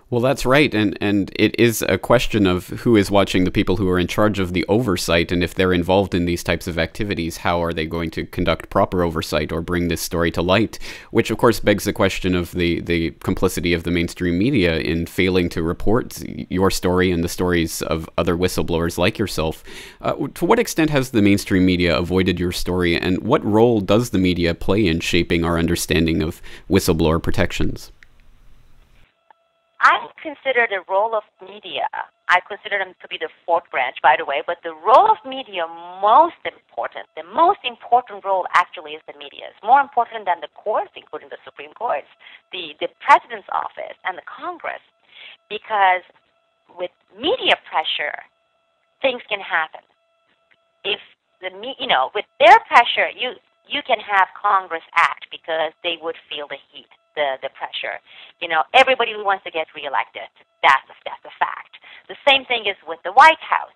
Well, that's right, and it is a question of who is watching the people who are in charge of the oversight, and if they're involved in these types of activities, how are they going to conduct proper oversight or bring this story to light? Which, of course, begs the question of the complicity of the mainstream media in failing to report your story and the stories of other whistleblowers like yourself. To what extent has the mainstream media avoided your story, and what role does the media play in shaping our understanding of whistleblower protections? I consider the role of media, I consider them to be the fourth branch, by the way, but the role of media most important, the most important role actually is the media. It's more important than the courts, including the Supreme Court, the President's office, and the Congress, because with media pressure, things can happen. If with their pressure, you can have Congress act because they would feel the heat, the pressure. Everybody wants to get reelected. That's a fact. The same thing is with the White House.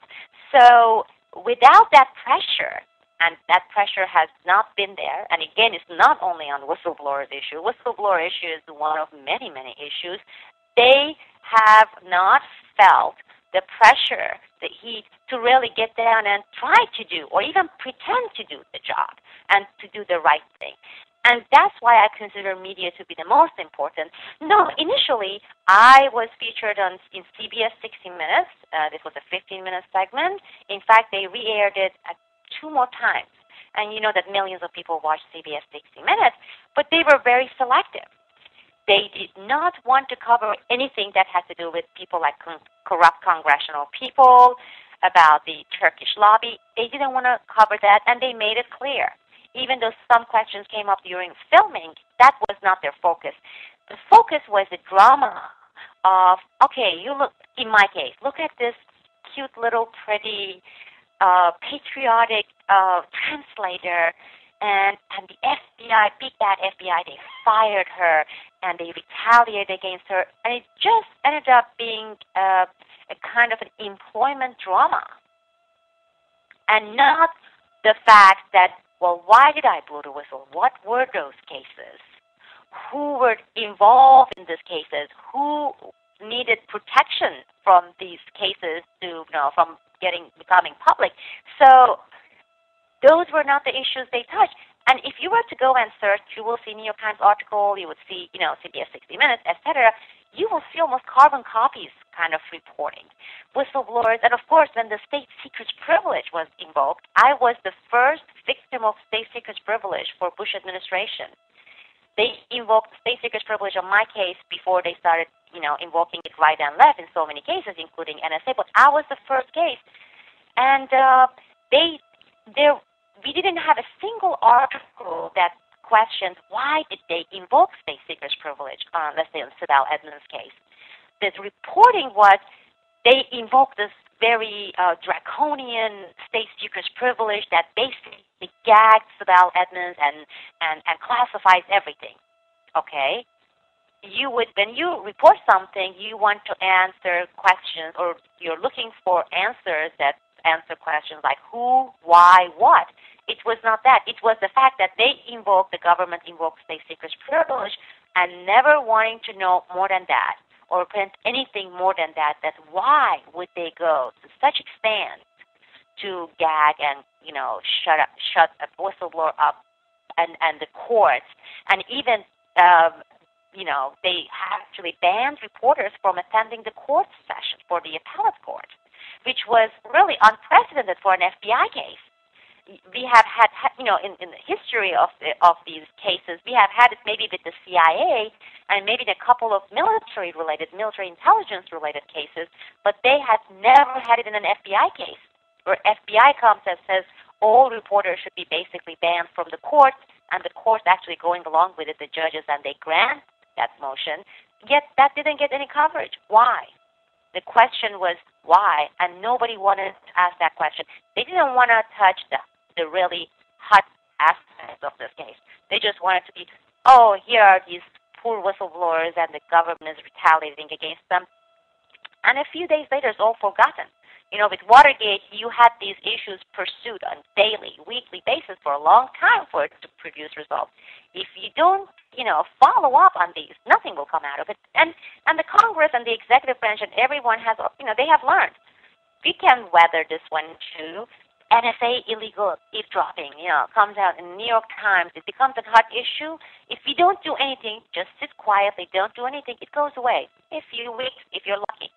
So without that pressure, and that pressure has not been there, and again, it's not only on whistleblowers issue. Whistleblower issue is one of many, many issues. They have not felt the pressure, the heat, to really get down and try to do, or even pretend to do the job, and to do the right thing. And that's why I consider media to be the most important. No, initially, I was featured in CBS 60 Minutes. This was a 15-minute segment. In fact, they re-aired it 2 more times. And you know that millions of people watch CBS 60 Minutes, but they were very selective. They did not want to cover anything that had to do with people like corrupt congressional people, about the Turkish lobby. They didn't want to cover that, and they made it clear. Even though some questions came up during filming, that was not their focus. The focus was the drama of, okay, you look, in my case, look at this cute little pretty patriotic translator, and the FBI, big bad FBI, they fired her, and they retaliated against her, and it just ended up being a kind of an employment drama, and not the fact that, well, why did I blow the whistle? What were those cases? Who were involved in these cases? Who needed protection from these cases from becoming public? So those were not the issues they touched. And if you were to go and search, you will see New York Times article, you would see, CBS 60 Minutes, etc. You will see almost carbon copies kind of reporting. Whistleblowers, and of course, when the state secrets privilege was invoked, I was the first victim of state secrets privilege for Bush administration. They invoked state secrets privilege on my case before they started, invoking it right and left in so many cases, including NSA, but I was the first case. And we didn't have a single article that questioned why did they invoke state secrets privilege on, let's say, on Sibel Edmonds' case. The reporting was they invoked this very draconian state secrets privilege that basically gags Sibel Edmonds and classifies everything. Okay? When you report something, you want to answer questions, or you're looking for answers that answer questions like who, why, what. It was not that. It was the fact that the government invoked state secrets privilege, and never wanting to know more than that, or print anything more than that why would they go to such extent to gag and, shut a whistleblower up and the courts, and even, they actually banned reporters from attending the court session for the appellate court, which was really unprecedented for an FBI case. We have had, in the history of these cases, we have had it maybe with the CIA and maybe a couple of military intelligence-related cases, but they have never had it in an FBI case, where FBI comes and says all reporters should be basically banned from the court, and the court's actually going along with it, the judges, and they grant that motion, yet that didn't get any coverage. Why? The question was why, and nobody wanted to ask that question. They didn't want to touch the really hot aspects of this case. They just wanted to be, here are these poor whistleblowers and the government is retaliating against them. And a few days later, it's all forgotten. With Watergate, you had these issues pursued on daily, weekly basis for a long time for it to produce results. If you don't, follow up on these, nothing will come out of it. And the Congress and the executive branch and everyone has, they have learned. We can weather this one too. NSA illegal eavesdropping, comes out in the New York Times. It becomes a hot issue. If you don't do anything, just sit quietly, don't do anything, it goes away. A few weeks, if you're lucky.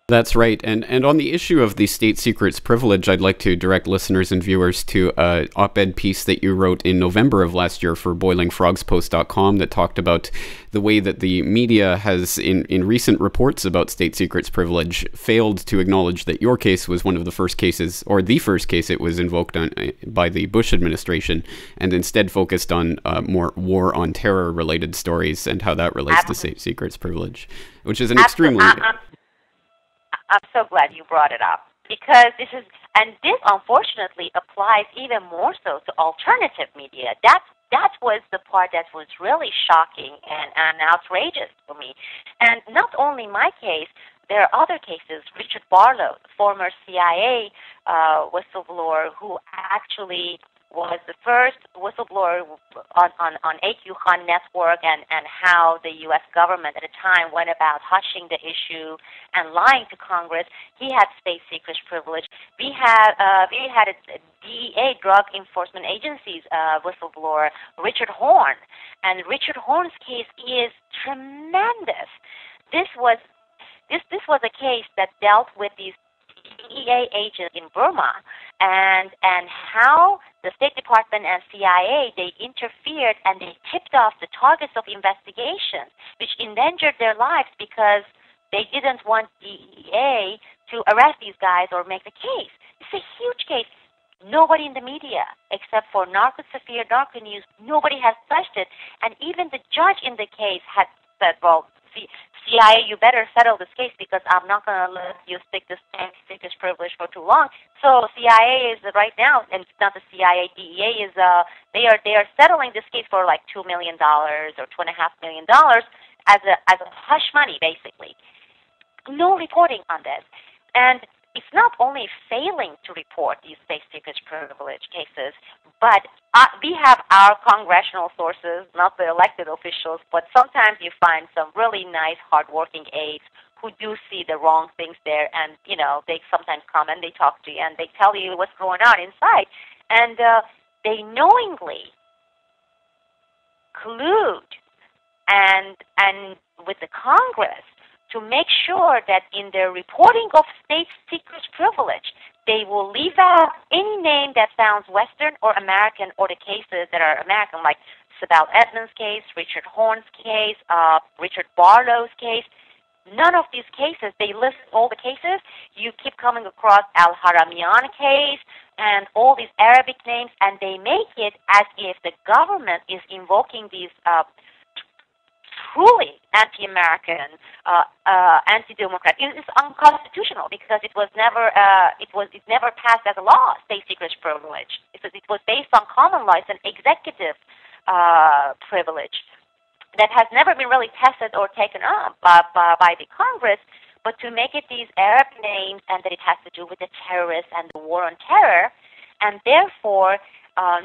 That's right. And on the issue of the state secrets privilege, I'd like to direct listeners and viewers to an op-ed piece that you wrote in November of last year for boilingfrogspost.com that talked about the way that the media has, in recent reports about state secrets privilege, failed to acknowledge that your case was one of the first cases, or the first case it was invoked on by the Bush administration, and instead focused on more war on terror related stories and how that relates to state secrets privilege, which is an extremely... I'm so glad you brought it up, because this unfortunately applies even more so to alternative media. That was the part that was really shocking and outrageous for me. And not only my case, there are other cases. Richard Barlow, former CIA whistleblower, who actually was the first whistleblower on AQ Khan Network, and how the U.S. government at the time went about hushing the issue and lying to Congress. He had state secrets privilege. We had a DEA, Drug Enforcement Agency's whistleblower, Richard Horn. And Richard Horn's case is tremendous. This was a case that dealt with these DEA agents in Burma, and how the State Department and CIA, they interfered and they tipped off the targets of investigation, which endangered their lives because they didn't want DEA to arrest these guys or make the case. It's a huge case. Nobody in the media, except for Narcosphere, Narco News, nobody has touched it. And even the judge in the case had said, well, CIA, you better settle this case because I'm not going to let you stick this privilege for too long. So CIA is right now, and it's not the CIA, DEA is they are settling this case for like $2 million or $2.5 million as a hush money, basically. No reporting on this, and it's not only failing to report these state secrets privilege cases, but we have our congressional sources, not the elected officials, but sometimes you find some really nice, hardworking aides who do see the wrong things there, and, they sometimes come and they talk to you and they tell you what's going on inside. And they knowingly collude and with the Congress to make sure that in their reporting of state secrets privilege, they will leave out any name that sounds Western or American, or the cases that are American, like Sibel Edmonds' case, Richard Horn's case, Richard Barlow's case. None of these cases, they list all the cases. You keep coming across Al-Haramian case and all these Arabic names, and they make it as if the government is invoking these truly anti-American, anti-democrat. It is unconstitutional because it never passed as a law. State secrets privilege. It was based on common law. It's an executive privilege that has never been really tested or taken up by the Congress. But to make it these Arab names, and that it has to do with the terrorists and the war on terror, and therefore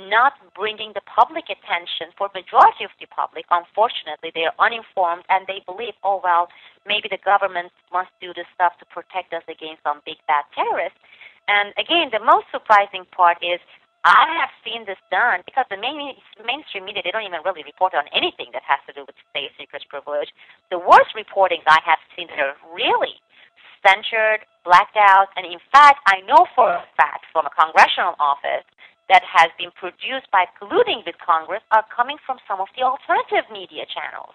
not bringing the public attention for majority of the public. Unfortunately, they are uninformed and they believe, oh, well, maybe the government must do this stuff to protect us against some big bad terrorists. And again, the most surprising part is I have seen this done because the mainstream media, they don't even really report on anything that has to do with state secrets privilege. The worst reportings I have seen that are really censored, blacked out, and in fact, I know for a fact from a congressional office that has been produced by colluding with Congress are coming from some of the alternative media channels.